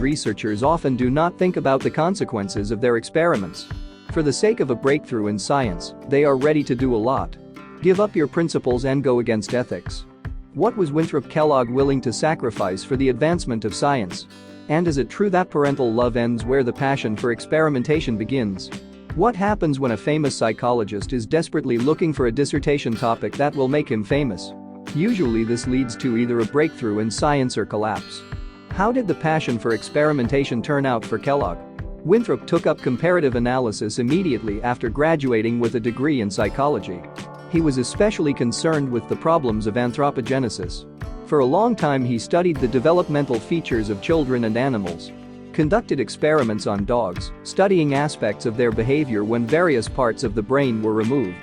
researchers often do not think about the consequences of their experiments. For the sake of a breakthrough in science, they are ready to do a lot. Give up your principles and go against ethics. What was Winthrop Kellogg willing to sacrifice for the advancement of science? And is it true that parental love ends where the passion for experimentation begins? What happens when a famous psychologist is desperately looking for a dissertation topic that will make him famous? Usually this leads to either a breakthrough in science or collapse. How did the passion for experimentation turn out for Kellogg? Winthrop took up comparative analysis immediately after graduating with a degree in psychology. He was especially concerned with the problems of anthropogenesis. For a long time he studied the developmental features of children and animals. Conducted experiments on dogs, studying aspects of their behavior when various parts of the brain were removed.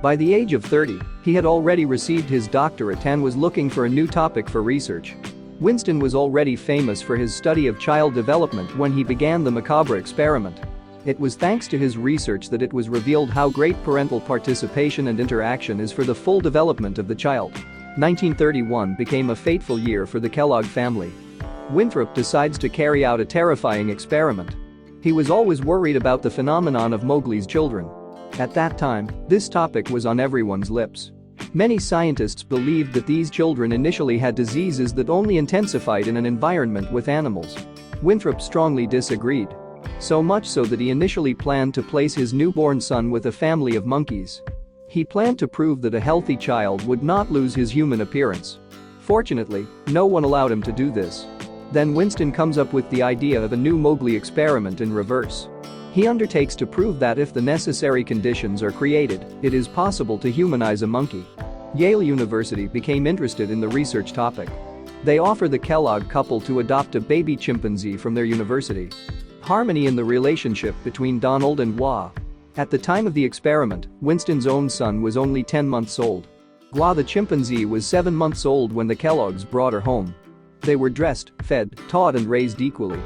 By the age of 30, he had already received his doctorate and was looking for a new topic for research. Winston was already famous for his study of child development when he began the macabre experiment. It was thanks to his research that it was revealed how great parental participation and interaction is for the full development of the child. 1931 became a fateful year for the Kellogg family. Winthrop decides to carry out a terrifying experiment. He was always worried about the phenomenon of Mowgli's children. At that time, this topic was on everyone's lips. Many scientists believed that these children initially had diseases that only intensified in an environment with animals. Winthrop strongly disagreed. So much so that he initially planned to place his newborn son with a family of monkeys. He planned to prove that a healthy child would not lose his human appearance. Fortunately, no one allowed him to do this. Then Winston comes up with the idea of a new Mowgli experiment in reverse. He undertakes to prove that if the necessary conditions are created, it is possible to humanize a monkey. Yale University became interested in the research topic. They offer the Kellogg couple to adopt a baby chimpanzee from their university. Harmony in the relationship between Donald and Gua. At the time of the experiment, Winston's own son was only 10 months old. Gua the chimpanzee was 7 months old when the Kelloggs brought her home. They were dressed, fed, taught and raised equally.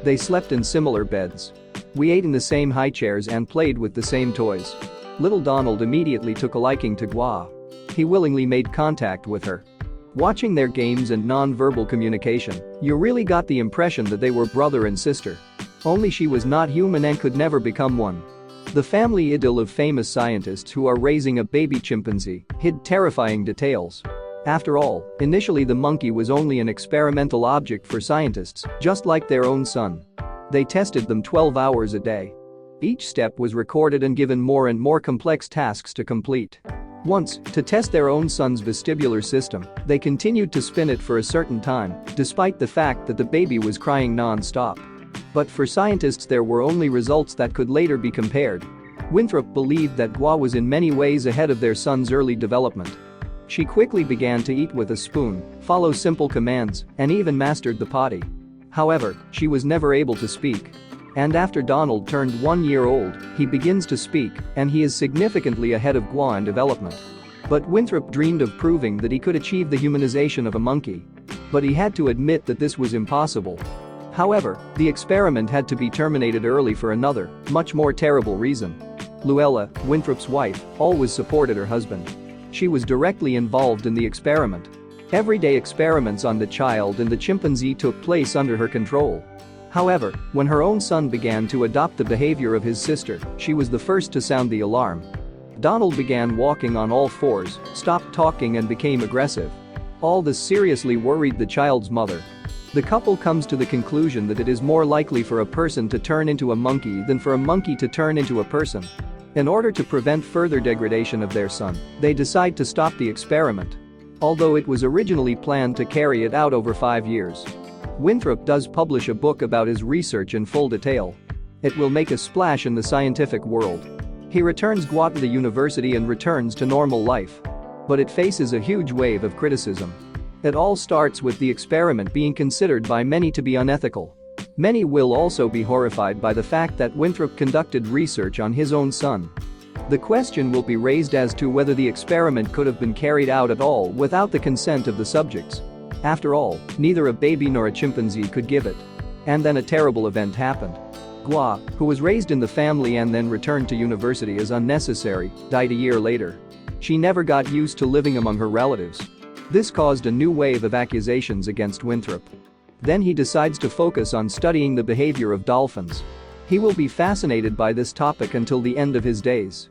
They slept in similar beds. We ate in the same high chairs and played with the same toys. Little Donald immediately took a liking to Gua. He willingly made contact with her. Watching their games and non-verbal communication, you really got the impression that they were brother and sister. Only she was not human and could never become one. The family idyll of famous scientists who are raising a baby chimpanzee hid terrifying details. After all, initially the monkey was only an experimental object for scientists, just like their own son. They tested them 12 hours a day. Each step was recorded and given more and more complex tasks to complete. Once, to test their own son's vestibular system, they continued to spin it for a certain time, despite the fact that the baby was crying non-stop. But for scientists there were only results that could later be compared. Winthrop believed that Gua was in many ways ahead of their son's early development. She quickly began to eat with a spoon, follow simple commands, and even mastered the potty. However, she was never able to speak. And after Donald turned 1 year old, he begins to speak, and he is significantly ahead of Gua in development. But Winthrop dreamed of proving that he could achieve the humanization of a monkey. But he had to admit that this was impossible. However, the experiment had to be terminated early for another, much more terrible reason. Luella, Winthrop's wife, always supported her husband. She was directly involved in the experiment. Everyday experiments on the child and the chimpanzee took place under her control. However, when her own son began to adopt the behavior of his sister, she was the first to sound the alarm. Donald began walking on all fours, stopped talking and became aggressive. All this seriously worried the child's mother. The couple comes to the conclusion that it is more likely for a person to turn into a monkey than for a monkey to turn into a person. In order to prevent further degradation of their son, they decide to stop the experiment. Although it was originally planned to carry it out over 5 years. Winthrop does publish a book about his research in full detail. It will make a splash in the scientific world. He returns Gua to the university and returns to normal life. But it faces a huge wave of criticism. It all starts with the experiment being considered by many to be unethical. Many will also be horrified by the fact that Winthrop conducted research on his own son. The question will be raised as to whether the experiment could have been carried out at all without the consent of the subjects. After all, neither a baby nor a chimpanzee could give it. And then a terrible event happened. Gua, who was raised in the family and then returned to university as unnecessary, died a year later. She never got used to living among her relatives. This caused a new wave of accusations against Winthrop. Then he decides to focus on studying the behavior of dolphins. He will be fascinated by this topic until the end of his days.